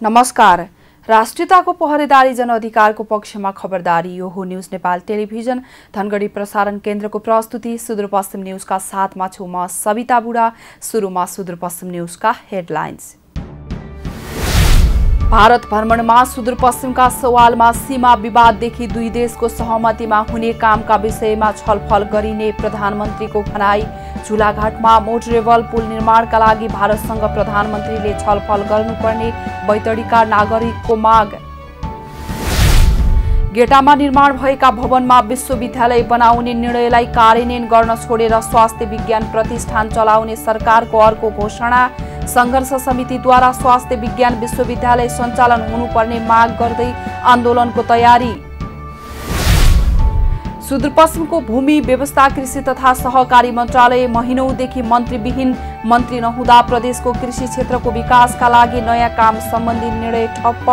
नमस्कार। राष्ट्रियताको पहरेदारी जनअधिकारको पक्षमा खबरदारी। यो हो न्यूज नेपाल टेलिभिजन धनगढी प्रसारण केन्द्रको प्रस्तुति। सुदूरपश्चिम न्यूजका साथमा छु म सविता बुढा। सुरुमा सुदूरपश्चिम न्यूजका हेडलाइन्स। भारत भ्रमणमा सुदूरपश्चिमका सवालमा सीमा विवाददेखि दुई देशको सहमतिमा हुने कामका विषयमा छलफल गरिने प्रधानमन्त्रीको भनाई। झुलाघाटमा मोटरेबल पुल निर्माणका लागि भारतसँग प्रधानमन्त्रीले छलफल गर्नुपर्ने बैतडीका नागरिकको माग। गेटामा निर्माण भएका भवनमा विश्वविद्यालय बनाउने निर्णयलाई कार्यान्वयन गर्न छोडेर स्वास्थ्य विज्ञान प्रतिष्ठान चलाउने सरकारको अर्को घोषणा। संघर्ष समितिद्वारा स्वास्थ्य विज्ञान विश्वविद्यालय सञ्चालन हुनुपर्ने माग गर्दै आन्दोलनको तयारी। सुदूरपश्चिमको भूमि व्यवस्था कृषि तथा सहकारी मन्त्रालय महिनौदेखि मन्त्रीविहीन। मन्त्री नहुँदा प्रदेशको कृषि क्षेत्रको विकासका लागि नयाँ काम सम्बन्धी निर्णय ठप्प।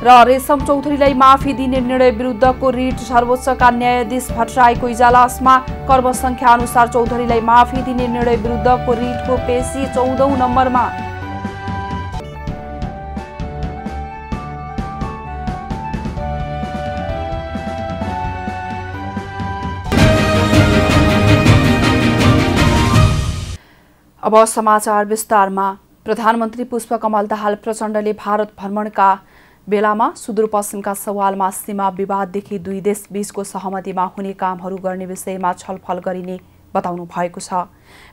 र रेशम चौधरीलाई माफी दिने निर्णय विरुद्धको रिट सर्वोच्चका न्यायाधीश भट्टराईको इजलासमा। कर्मसङ्ख्या अनुसार चौधरीलाई माफी दिने निर्णय विरुद्धको रिटको पेशी 14औं नम्बरमा। अब समाचार विस्तारमा। प्रधानमन्त्री पुष्पकमल दाहाल प्रचण्डले भारत भ्रमणका बेलामा सुदूरपश्चिमका सवालमा सीमा विवाददेखि दुई देश बीचको सहमतिमा हुने कामहरू गर्ने विषयमा छलफल गरिने बताउनु भएको छ।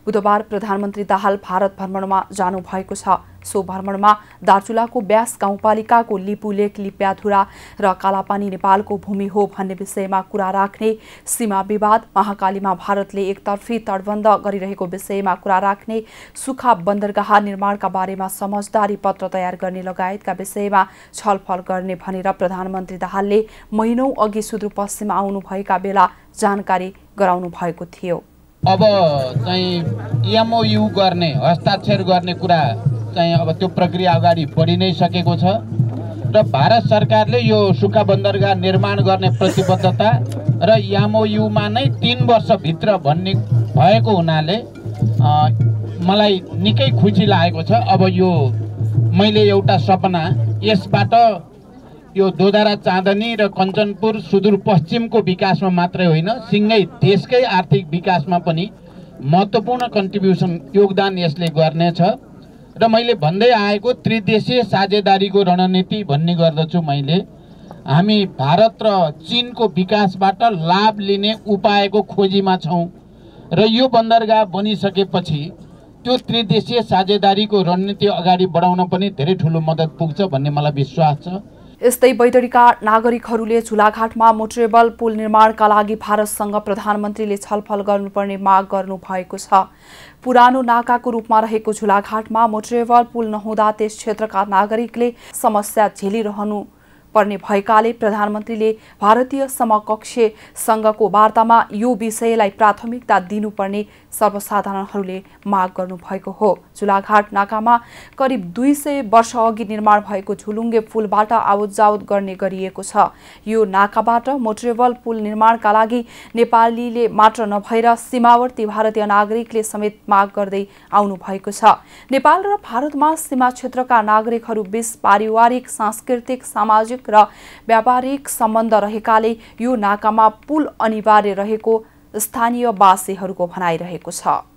बुधबार प्रधानमन्त्री दाहाल भारत भ्रमणमा जानु भएको छ। सो भ्रमणमा दार्चुलाको ब्यास गाउँपालिकाको लिपुलेक लिप्याधुरा र कालापानी नेपालको भूमि हो भन्ने विषयमा कुरा राख्ने, सीमा विवाद, महाकालीमा भारतले एकतर्फी तटबन्ध गरिरहेको विषयमा कुरा राख्ने, सुखा बन्दरगाह निर्माणका बारेमा समझदारी पत्र तयार गर्ने लगायतका विषयमा छलफल गर्ने भनेर प्रधानमन्त्री दाहालले महिनौं अघि सुदूरपश्चिम आउनुभएका बेला जानकारी गराउनु भएको थियो। अब चाहिँ एमओयू गर्ने, हस्ताक्षर गर्ने कुरा चाहिँ अब त्यो प्रक्रिया अगाडि बढी नै सकेको छ र भारत सरकारले यो सुखा बन्दरगाह निर्माण गर्ने प्रतिबद्धता र एमओयूमा नै 3 वर्षभित्र भन्ने भएको हुनाले मलाई निकै खुसी लागेको छ। अब यो मैले एउटा सपना यसबाट यो दोधारा चाँदनी र कञ्चनपुर सुदूरपश्चिमको विकासमा मात्रै होइन, सिँगै देशकै आर्थिक विकासमा पनि महत्त्वपूर्ण कन्ट्रिब्युसन योगदान यसले गर्नेछ र मैले भन्दै आएको त्रिदेशीय साझेदारीको रणनीति भन्ने गर्दछु। मैले हामी भारत र चीनको विकासबाट लाभ लिने उपायको खोजीमा छौँ र यो बन्दरगाह बनिसकेपछि त्यो त्रिदेशीय साझेदारीको रणनीति अगाडि बढाउन पनि धेरै ठुलो मद्दत पुग्छ भन्ने मलाई विश्वास छ। यस्तै बैतडीका नागरिकहरूले झुलाघाटमा मोटरेबल पुल निर्माणका लागि भारतसँग प्रधानमन्त्रीले छलफल गर्नुपर्ने माग गर्नु भएको छ। पुरानो नाकाको रूपमा रहेको झुलाघाटमा मोटरेबल पुल नहुँदा त्यस क्षेत्रका नागरिकले समस्या झेलिरहनु पर्ने भएकाले प्रधानमन्त्रीले भारतीय समकक्षसँगको वार्तामा यो विषयलाई प्राथमिकता दिनुपर्ने सर्वसाधारणहरूले माग गर्नु भएको हो। झुलाघाट नाकामा करिब 200 वर्ष अघि निर्माण भएको झुलुङ्गे पुलबाट आवतजावत गर्ने गरिएको छ। यो नाकाबाट मोटरेबल पुल निर्माणका लागि नेपालीले मात्र नभएर सीमावर्ती भारतीय नागरिकले समेत माग गर्दै आउनु भएको छ। नेपाल र भारतमा सीमा क्षेत्रका नागरिकहरू बीच पारिवारिक, सांस्कृतिक, सामाजिक र व्यापारिक सम्बन्ध रहेकाले यो नाकामा पुल अनिवार्य रहेको स्थानीयवासीहरूको भनाइरहेको छ।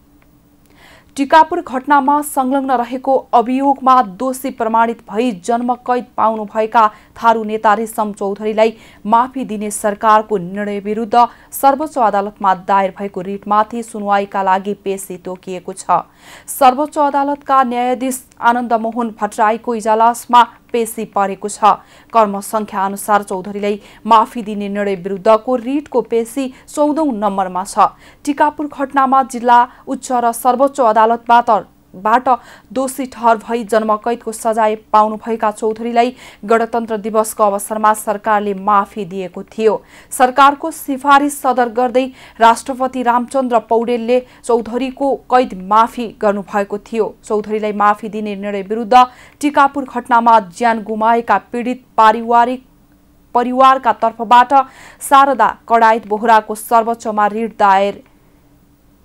टिकापुर घटनामा संलग्न रहेको अभियोगमा दोषी प्रमाणित भई जन्मकैद पाउनुभएका थारू नेता रेशम चौधरीलाई माफी दिने सरकारको निर्णय विरुद्ध सर्वोच्च अदालतमा दायर भएको रिटमाथि सुनवाईका लागि पेशी तोकिएको छ। सर्वोच्च अदालतका न्यायाधीश आनन्द मोहन भट्टराईको इजलासमा पेशी परेको छ। कर्मसङ्ख्या अनुसार चौधरीलाई माफी दिने निर्णय विरुद्धको रिटको पेशी 14औं नम्बरमा छ। टिकापुर घटनामा जिल्ला उच्च र सर्वोच्च अदालतबाट दोषी ठहर भई जन्मकैदको सजाय पाउनुभएका चौधरीलाई गणतन्त्र दिवसको अवसरमा सरकारले माफी दिएको थियो। सरकारको सिफारिस सदर गर्दै राष्ट्रपति रामचन्द्र पौडेलले चौधरीको कैद माफी गर्नुभएको थियो। चौधरीलाई माफी दिने निर्णय विरुद्ध टिकापुर घटनामा ज्यान गुमाएका पीडित परिवारका तर्फबाट शारदा कडायत बोहराको सर्वोच्चमा रिट दायर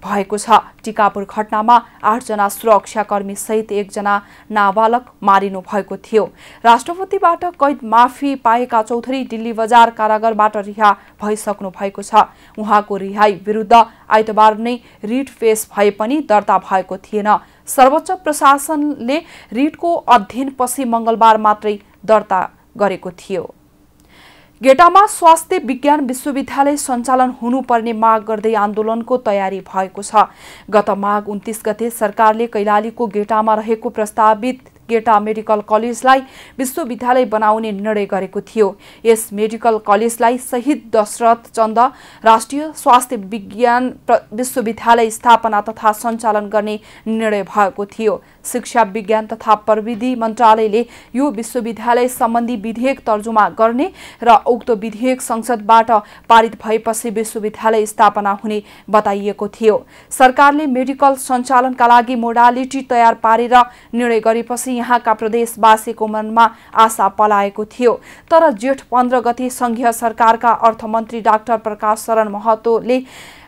भएको छ। टिकापुर घटनामा 8 जना सुरक्षाकर्मी सहित 1 जना नाबालक मारिनु भएको थियो। राष्ट्रपतिबाट कैद माफी पाएका चौधरी दिल्ली बजार कारागारबाट रिहा भइसक्नु भएको छ। उहाँको रिहाई विरुद्ध आइतबार नै रिट पेश भए पनि दर्ता भएको थिएन। सर्वोच्च प्रशासनले रिटको अध्ययनपछि मंगलबार मात्रै दर्ता गरेको थियो। गेटामा स्वास्थ्य विज्ञान विश्वविद्यालय सञ्चालन हुनुपर्ने माग गर्दै आन्दोलनको तयारी भएको छ। गत माघ 29 गते सरकारले कैलालीको गेटामा रहेको प्रस्तावित गेटा मेडिकल कलेजलाई विश्वविद्यालय बनाउने निर्णय गरेको थियो। यस मेडिकल कलेजलाई शहीद दशरथ चन्द राष्ट्रिय स्वास्थ्य विज्ञान विश्वविद्यालय स्थापना तथा सञ्चालन गर्ने निर्णय भएको थियो। शिक्षा विज्ञान तथा प्रविधि मन्त्रालयले यो विश्वविद्यालय सम्बन्धी विधेयक तर्जुमा गर्ने र उक्त विधेयक संसदबाट पारित भएपछि विश्वविद्यालय स्थापना हुने बताइएको थियो। सरकारले मेडिकल सञ्चालनका लागि मोडालिटी तयार पारेर निर्णय गरेपछि यहाँका प्रदेशवासीको मनमा आशा पलाएको थियो। तर जेठ 15 गते संघीय सरकारका अर्थमन्त्री डाक्टर प्रकाश शरण महतोले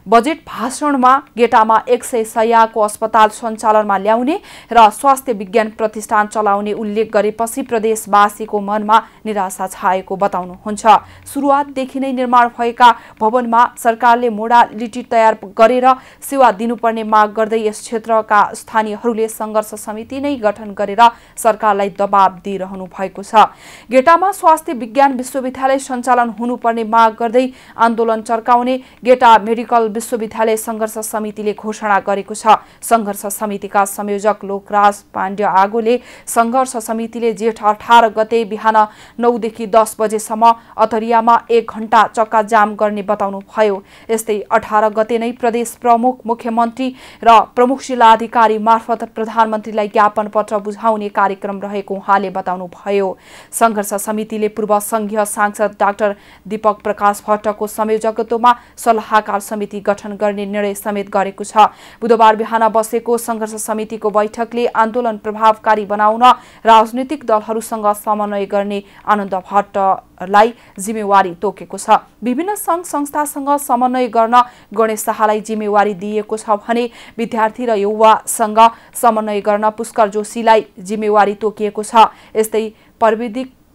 बजेट भाषणमा गेटामा 100 शय्याको अस्पताल सञ्चालनमा ल्याउने र स्वास्थ्य विज्ञान प्रतिष्ठान चलाउने उल्लेख गरेपछि प्रदेशवासीको मनमा निराशा छाएको बताउनुहुन्छ। सुरुवातदेखि नै निर्माण भएका भवनमा सरकारले मोडालिटी तयार गरेर सेवा दिनुपर्ने माग गर्दै यस क्षेत्रका स्थानीयहरूले संघर्ष समिति नै गठन गरेर सरकारलाई दबाब दिइरहनु भएको छ। गेटामा स्वास्थ्य विज्ञान विश्वविद्यालय सञ्चालन हुनुपर्ने माग गर्दै आन्दोलन चर्काउने गेटा मेडिकल विश्वविद्यालय संघर्ष समितिले घोषणा गरेको छ। संघर्ष समितिका संयोजक लोकराज पाण्ड्य आगोले संघर्ष समितिले जेठ 18 गते बिहान 9 देखि 10 बजेसम्म अतरियामा 1 घण्टा चक्का जाम गर्ने बताउनु भयो। यस्तै 18 गते नै प्रदेश प्रमुख, मुख्यमन्त्री र प्रमुख जिल्लाधिकारी मार्फत प्रधानमन्त्रीलाई ज्ञापन पत्र बुझाउने कार्यक्रम रहेको उहाँले बताउनु भयो। संघर्ष समितिले पूर्व संघीय सांसद डाक्टर दीपक प्रकाश भट्टको संयोजकत्वमा सल्लाहकार समिति गठन गर्ने निर्णय समेत गरेको छ। बुधबार बिहान बसेको संघर्ष समितिको बैठकले आन्दोलन प्रभावकारी बनाउन राजनीतिक दलहरूसँग समन्वय गर्ने आनन्द भट्टलाई जिम्मेवारी तोकेको छ। विभिन्न संघ संस्थासँग समन्वय गर्न गणेश शाहलाई जिम्मेवारी दिएको छ भने विद्यार्थी र युवासँग समन्वय गर्न पुष्कर जोशीलाई जिम्मेवारी तोकिएको छ। यस्तै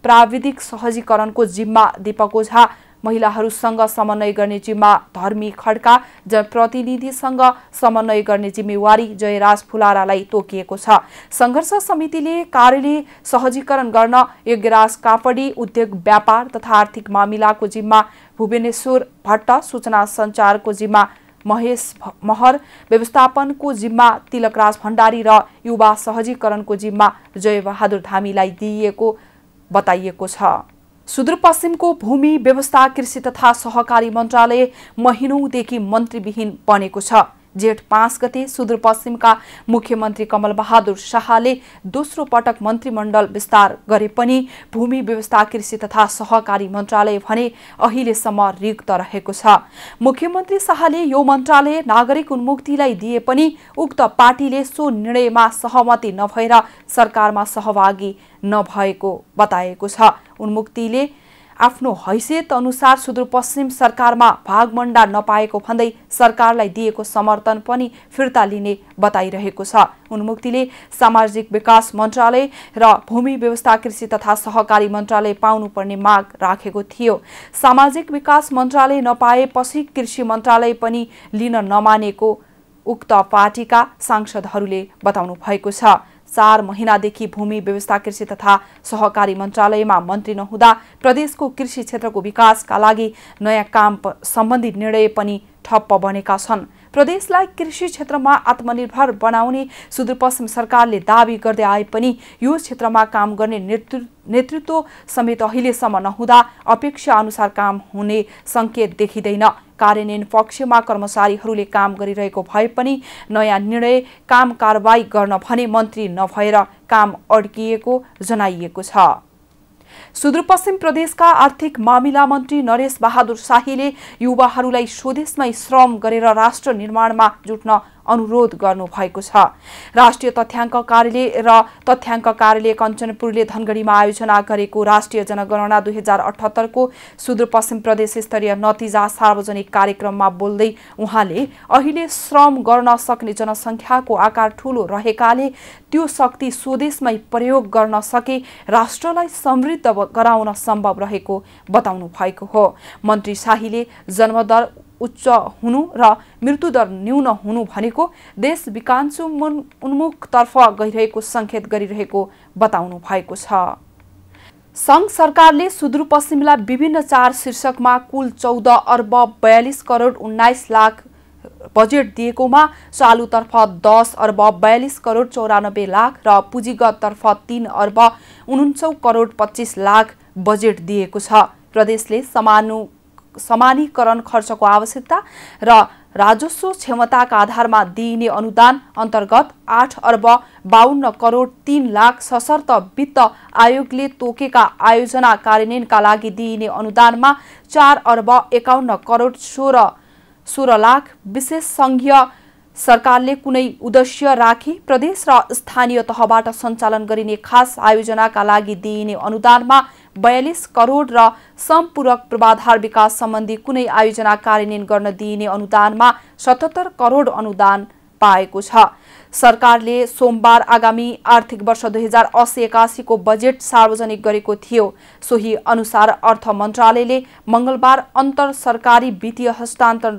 प्राविधिक सहजीकरणको जिम्मा दीपक ओझा, महिलाहरूसँग समन्वय गर्ने जिम्मा धर्मी खड्का, जनप्रतिनिधिसँग समन्वय गर्ने जिम्मेवारी जयराज फुलारालाई तोकिएको छ। संघर्ष समितिले कार्यालय सहजीकरण गर्न यज्ञराज कापडी, उद्योग व्यापार तथा आर्थिक मामिलाको जिम्मा भुवनेश्वर भट्ट, सूचना सञ्चारको जिम्मा महेश महर, व्यवस्थापनको जिम्मा तिलकराज भण्डारी र युवा सहजीकरणको जिम्मा जयबहादुर धामीलाई दिइएको बताइएको छ। सुदूरपश्चिमको भूमि व्यवस्था कृषि तथा सहकारी मन्त्रालय महिनौदेखि मन्त्रीविहीन बनेको छ। जेठ 5 गते सुदूरपश्चिमका मुख्यमन्त्री कमल बहादुर शाहले दोस्रो पटक मन्त्रीमण्डल विस्तार गरे पनि भूमि व्यवस्था कृषि तथा सहकारी मन्त्रालय भने अहिलेसम्म रिक्त रहेको छ। मुख्यमन्त्री शाहले यो मन्त्रालय नागरिक उन्मुक्तिलाई दिए पनि उक्त पार्टीले सो निर्णयमा सहमति नभएर सरकारमा सहभागी नभएको बताएको छ। उन्मुक्तिले आफ्नो हैसियत अनुसार सुदूरपश्चिम सरकारमा भागमण्डा नपाएको भन्दै सरकारलाई दिएको समर्थन पनि फिर्ता लिने बताइरहेको छ। उन्मुक्तिले सामाजिक विकास मन्त्रालय र भूमि व्यवस्था कृषि तथा सहकारी मन्त्रालय पाउनुपर्ने माग राखेको थियो। सामाजिक विकास मन्त्रालय नपाएपछि कृषि मन्त्रालय पनि लिन नमानेको उक्त पार्टीका सांसदहरूले बताउनु भएको छ। 4 महिनादेखि भूमि व्यवस्था कृषि तथा सहकारी मन्त्रालयमा मन्त्री नहुँदा प्रदेशको कृषि क्षेत्रको विकासका लागि नयाँ काम सम्बन्धी निर्णय पनि ठप्प बनेका छन्। प्रदेशलाई कृषि क्षेत्रमा आत्मनिर्भर बनाउने सुदूरपश्चिम सरकारले दावी गर्दै आए पनि यो क्षेत्रमा काम गर्ने नेतृत्व समेत अहिलेसम्म नहुँदा अपेक्षा अनुसार काम हुने संकेत देखिँदैन। कार्यान्वयन पक्षमा कर्मचारीहरूले काम गरिरहेको भए पनि नयाँ निर्णय काम कारबाही गर्न भने मन्त्री नभएर काम अड्किएको जनाइएको छ। सुदूरपश्चिम प्रदेशका आर्थिक मामिला मन्त्री नरेश बहादुर शाहीले युवाहरूलाई स्वदेशमै श्रम गरेर राष्ट्र निर्माणमा जुट्न अनुरोध गर्नुभएको छ। राष्ट्रिय तथ्याङ्क कार्यालय र तथ्याङ्क कार्यालय कञ्चनपुरले धनगढीमा आयोजना गरेको राष्ट्रिय जनगणना 2078 को सुदूरपश्चिम प्रदेश स्तरीय नतिजा सार्वजनिक कार्यक्रममा बोल्दै उहाँले अहिले श्रम गर्न सक्ने जनसङ्ख्याको आकार ठूलो रहेकाले त्यो शक्ति स्वदेशमै प्रयोग गर्न सके राष्ट्रलाई समृद्ध गराउन सम्भव रहेको बताउनु भएको हो। मन्त्री शाहीले जन्मदर उच्च हुनु र मृत्युदर न्यून हुनु भनेको देश विकासोन्मुखतर्फ गइरहेको संकेत गरिरहेको बताउनु भएको छ। संघ सरकारले सुदूरपश्चिमलाई विभिन्न 4 शीर्षकमा कुल 14 अर्ब 42 करोड 19 लाख बजेट दिएकोमा चालुतर्फ 10 अर्ब 42 करोड 94 लाख र पुँजीगततर्फ 3 अर्ब 49 करोड 25 लाख बजेट दिएको छ। प्रदेशले समानीकरण खर्चको आवश्यकता र राजस्व क्षमताका आधारमा दिइने अनुदान अन्तर्गत 8 अर्ब 52 करोड 3 लाख सशर्त वित्त आयोगले तोकेका आयोजना कार्यान्वयनका लागि दिइने अनुदानमा 4 अर्ब 51 करोड 16 लाख विशेष संघीय सरकारले कुनै उद्देश्य राखी प्रदेश र स्थानीय तहबाट सञ्चालन गरिने खास आयोजनाका लागि दिइने अनुदानमा 42 करोड र सम्पूरक पूर्वाधार विकास सम्बन्धी कुनै आयोजना कार्यान्वयन गर्न दिइने अनुदानमा 77 करोड अनुदान पाएको छ। सरकारले सोमबार आगामी आर्थिक वर्ष 2080-81 को बजेट सार्वजनिक गरेको थियो। सोही अनुसार अर्थ मन्त्रालयले मंगलबार अन्तर सरकारी वित्तीय हस्तान्तरण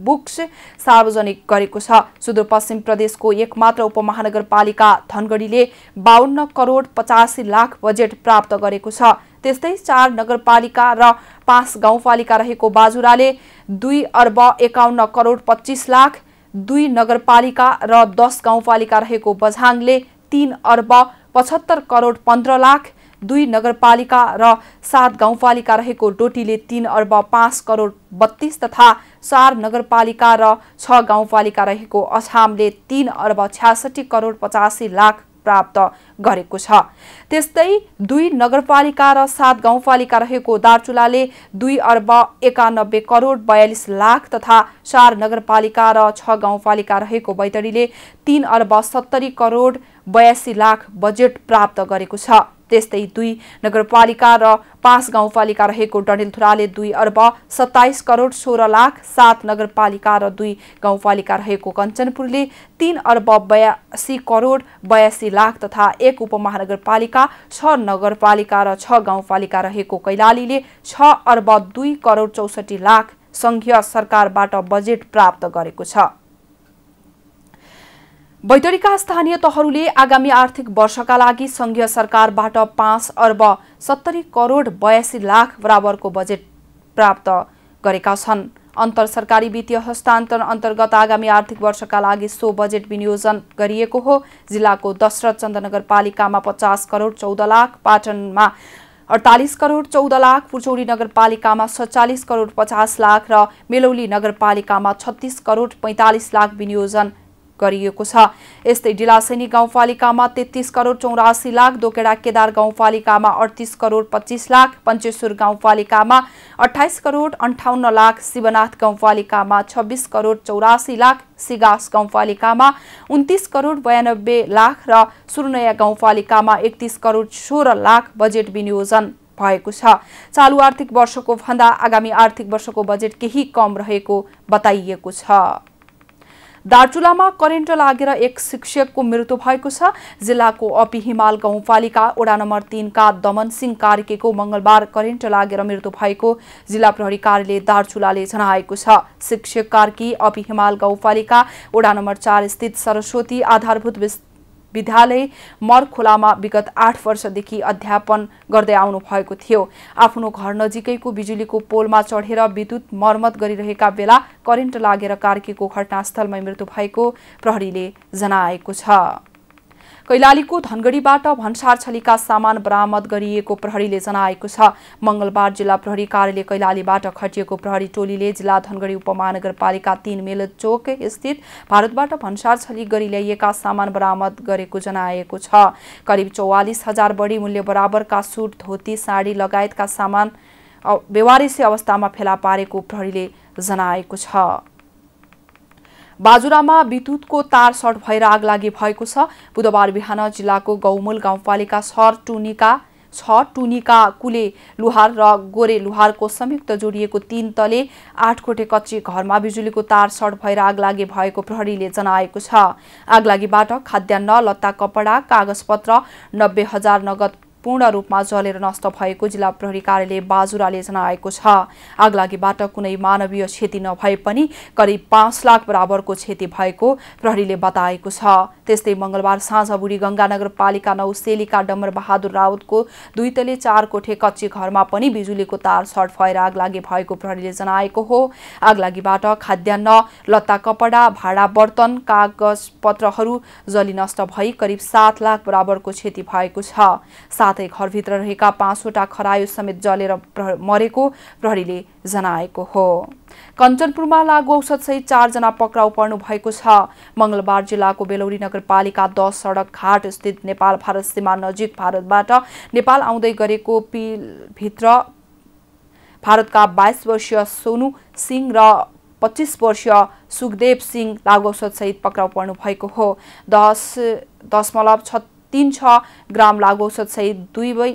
बुक्स सार्वजनिक गरेको छ। सुदूरपश्चिम प्रदेशको एकमात्र उपमहानगरपालिका धनगढीले 52 करोड 85 लाख बजेट प्राप्त गरेको छ। त्यस्तै 4 नगरपालिका र 5 गाउँपालिका रहेको बाजुराले 2 अर्ब 51 करोड 25 लाख, 2 नगरपालिका र 10 गाउँपालिका रहेको बझाङले 3 अर्ब 75 करोड 15 लाख, 2 नगरपालिका र 7 गाउँपालिका रहेको डोटीले 3 अर्ब 5 करोड 32 तथा 4 नगरपालिका र 6 गाउँपालिका रहेको अछामले 3 अर्ब 66 करोड 85 लाख प्राप्त गरेको छ। त्यस्तै 2 नगरपालिका र 7 गाउँपालिका रहेको दार्चुलाले 2 अर्ब 91 करोड 42 लाख तथा 4 नगरपालिका र 6 गाउँपालिका रहेको बैतडीले 3 अर्ब 70 करोड 82 लाख बजेट प्राप्त गरेको छ। त्यस्तै 2 नगरपालिका र 5 गाउँपालिका रहेको डडेलधुराले 2 अर्ब 27 करोड 16 लाख, 7 नगरपालिका र 2 गाउँपालिका रहेको कञ्चनपुरले 3 अर्ब 82 करोड 82 लाख तथा 1 उपमहानगरपालिका, 6 नगरपालिका र 6 गाउँपालिका रहेको कैलालीले 6 अर्ब 2 करोड 64 लाख संघीय सरकारबाट बजेट प्राप्त गरेको छ। बैतडीका स्थानीय तहहरूले आगामी आर्थिक वर्षका लागि संघीय सरकारबाट 5 अर्ब 70 करोड 82 लाख बराबरको बजेट प्राप्त गरेका छन्। अन्तर सरकारी वित्तीय हस्तान्तरण अन्तर्गत आगामी आर्थिक वर्षका लागि सो बजेट विनियोजन गरिएको हो। जिल्लाको दशरथ चन्द नगरपालिकामा 50 करोड 14 लाख, पाटनमा 48 करोड 14 लाख, पुचौडी नगरपालिकामा 47 करोड 50 लाख र मेलौली नगरपालिकामा 36 करोड 45 लाख विनियोजन गरिएको छ। यस्तै डिलासैनी गाउँपालिकामा 33 करोड 84 लाख, दोकेडा केदार गाउँपालिकामा 38 करोड 25 लाख, पञ्चेश्वर गाउँपालिकामा 28 करोड 58 लाख, शिवनाथ गाउँपालिकामा 26 करोड 84 लाख, सिगास गाउँपालिकामा 29 करोड 92 लाख र सुरुनया गाउँपालिकामा 31 करोड 16 लाख बजेट विनियोजन भएको छ। चालु आर्थिक वर्षको भन्दा आगामी आर्थिक वर्षको बजेट केही कम रहेको बताइएको छ। दार्चुलामा करेन्ट लागेर 1 शिक्षकको मृत्यु भएको छ। जिल्लाको अपी हिमाल गाउँपालिका वडा नम्बर 3 का दमन सिंह कार्कीको मंगलबार करेन्ट लागेर मृत्यु भएको जिल्ला प्रहरी कार्यालय दार्चुलाले जनाएको छ। शिक्षक कार्की अपी हिमाल गाउँपालिका वडा नम्बर 4 स्थित सरस्वती आधारभूत विद्यालय मरखोलामा विगत 8 वर्षदेखि अध्यापन गर्दै आउनु भएको थियो। आफ्नो घर नजिकैको बिजुलीको पोलमा चढेर विद्युत मर्मत गरिरहेका बेला करेन्ट लागेर कार्कीको घटनास्थलमै मृत्यु भएको प्रहरीले जनाएको छ। कैलालीको धनगढीबाट भन्सार छलीका सामान बरामद गरिएको प्रहरीले जनाएको छ। मंगलबार जिल्ला प्रहरी कार्यालय कैलालीबाट खटिएको प्रहरी टोलीले जिल्ला धनगढी उपमहानगरपालिका 3 मेलचोक स्थित भारतबाट भन्सार छली गरी ल्याइएका सामान बरामद गरेको जनाएको छ। करिब 44,000 बढी मूल्य बराबरका सुट, धोती, साडी लगायतका सामान बेवारिसी अवस्थामा फेला पारेको प्रहरीले जनाएको छ। बाजुरामा विद्युतको तार सर्ट भएर आगलागी भएको छ। बुधबार बिहान जिल्लाको गौमूल गाउँपालिका टुनीका कुले लुहार र गोरे लुहारको संयुक्त जोडिएको 3 तले 8 कोठे कच्ची घरमा बिजुलीको तार सर्ट भएर आगलागी भएको प्रहरीले जनाएको छ। आगलागीबाट खाद्यान्न, लत्ता, कपडा, कागजपत्र, 90,000 नगद पूर्ण रूपमा जलेर नष्ट भएको जिल्ला प्रहरी कार्यालय बाजुराले जनाएको छ। आगलागीबाट कुनै मानवीय क्षति नभए पनि करिब 5 लाख बराबरको क्षति भएको प्रहरीले बताएको छ। त्यस्तै मंगलबार साँझ बुढी गंगा नगरपालिका 9 सेलीका डम्बर बहादुर राउतको 2 तले 4 कोठे कच्ची घरमा पनि बिजुलीको तार सर्ट भएर आगलागी भएको प्रहरीले जनाएको हो। आगलागीबाट खाद्यान्न, लत्ता, कपडा, भाडा बर्तन, कागज पत्रहरू जली नष्ट भई करिब 7 लाख बराबरको क्षति भएको छ। साथै घरभित्र रहेका 5 वटा खरायो समेत जलेर मरेको प्रहरीले जनाएको हो। कञ्चनपुरमा लागु औषध सहित 4 जना पक्राउ पर्नु भएको छ। मंगलबार जिल्लाको बेलौरी नगरपालिका 10 सडक घाट स्थित नेपाल भारत सीमा नजिक भारतबाट नेपाल आउँदै गरेको पिलभित्र भारतका 22 वर्षीय सोनु सिंह र 25 वर्षीय सुखदेव सिंह लागु औषध सहित पक्राउ पर्नु भएको हो। 10.36 ग्राम लागु औषध सहित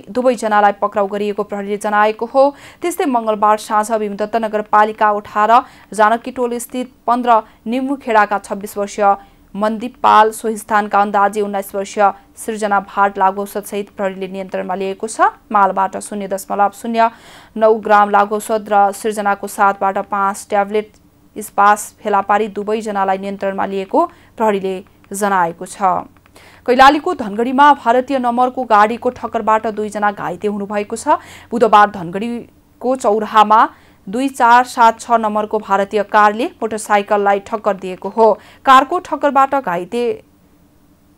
दुवै जनालाई पक्राउ गरिएको प्रहरीले जनाएको हो। त्यस्तै मंगलबार साँझ भीमदत्त नगरपालिका 18 जानकी टोल स्थित 15 निम्बु खेडाका 26 वर्षीय मन्दीप पाल, सोही स्थानका अन्दाजी 19 वर्षीय सृजना भाट लागु औषध सहित प्रहरीले नियन्त्रणमा लिएको छ। मालबाट 0.09 ग्राम लागु औषध र सृजनाको साथबाट 5 ट्याब्लेट स्पास फेला पारी दुवै जनालाई नियन्त्रणमा लिएको प्रहरीले जनाएको छ। कैलालीको धनगढीमा भारतीय नम्बरको गाडीको ठक्करबाट 2 जना घाइते हुनुभएको छ। बुधबार धनगढीको चौराहामा 2476 नम्बरको भारतीय कारले मोटरसाइकललाई ठक्कर दिएको हो। कारको ठक्करबाट घाइते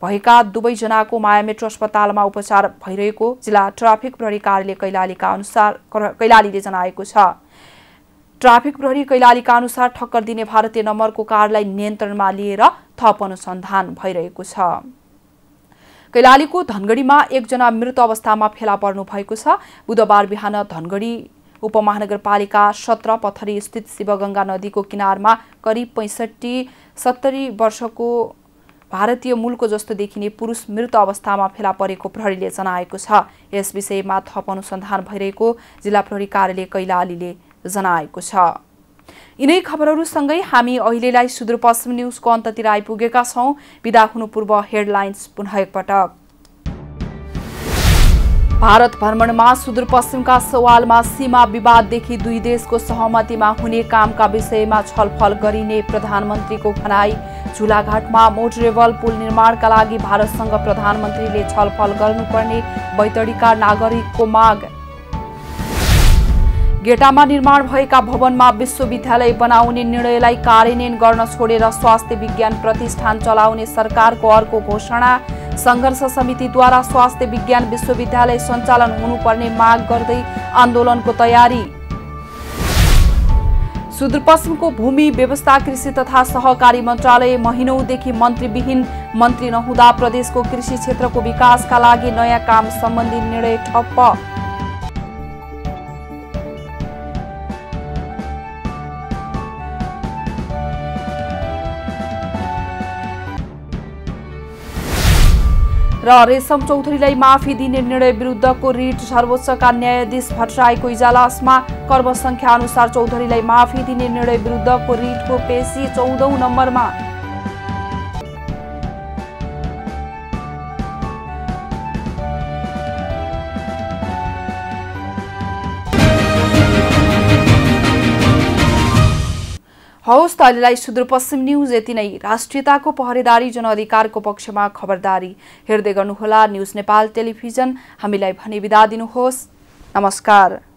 भएका दुवै जनाको माया मेट्रो अस्पतालमा उपचार भइरहेको जिल्ला ट्राफिक प्रहरी कार्यालय कैलालीले जनाएको छ। ट्राफिक प्रहरी कैलालीका अनुसार ठक्कर दिने भारतीय नम्बरको कारलाई नियन्त्रणमा लिएर थप अनुसन्धान भइरहेको छ। कैलालीको धनगढीमा 1 जना मृत अवस्थामा फेला पर्नु भएको छ। बुधबार बिहान धनगढी उपमहानगरपालिका 17 पथरी स्थित शिवगंगा नदीको किनारमा करिब 65-70 वर्षको भारतीय मूलको जस्तो देखिने पुरुष मृत अवस्थामा फेला परेको प्रहरीले जनाएको छ। यस विषयमा थप अनुसन्धान भइरहेको जिल्ला प्रहरी कार्यालय कैलालीले जनाएको छ। यिनै खबरहरूसँगै हामी अहिलेलाई सुदूरपश्चिम न्यूजको अन्ततिर आइपुगेका छौं। बिदा हुनु पूर्व हेडलाइन्स पुनः एकपटक। भारत भ्रमणमा सुदूरपश्चिमका सवालमा सीमा विवाददेखि 2 देशको सहमतिमा हुने कामका विषयमा छलफल गरिने प्रधानमन्त्रीको भनाई। झुलाघाटमा मोटरेबल पुल निर्माणका लागि भारतसँग प्रधानमन्त्रीले छलफल गर्नुपर्ने बैतडीका नागरिकको माग। गेटामा निर्माण भएका भवनमा विश्वविद्यालय बनाउने निर्णयलाई कार्यान्वयन गर्न छोडेर स्वास्थ्य विज्ञान प्रतिष्ठान चलाउने सरकारको अर्को घोषणा। संघर्ष समितिद्वारा स्वास्थ्य विज्ञान विश्वविद्यालय सञ्चालन हुनुपर्ने माग गर्दै आन्दोलनको तयारी। सुदूरपश्चिमको भूमि व्यवस्था कृषि तथा सहकारी मन्त्रालय महिनौदेखि मन्त्रीविहीन। मन्त्री नहुँदा प्रदेशको कृषि क्षेत्रको विकासका लागि नयाँ काम सम्बन्धी निर्णय ठप्प। र रेशम चौधरीलाई माफी दिने निर्णय विरुद्धको रिट सर्वोच्चका न्यायाधीश भट्टराईको इजलासमा। कर्मसङ्ख्या अनुसार चौधरीलाई माफी दिने निर्णय विरुद्धको रिटको पेशी 14औं नम्बरमा। हवस् त अहिलेलाई सुदूरपश्चिम न्यूज यति नै। राष्ट्रियताको पहरेदारी जनअधिकारको पक्षमा खबरदारी हेर्दै गर्नुहोला न्यूज नेपाल टेलिभिजन। हामीलाई भने बिदा दिनुहोस्। नमस्कार।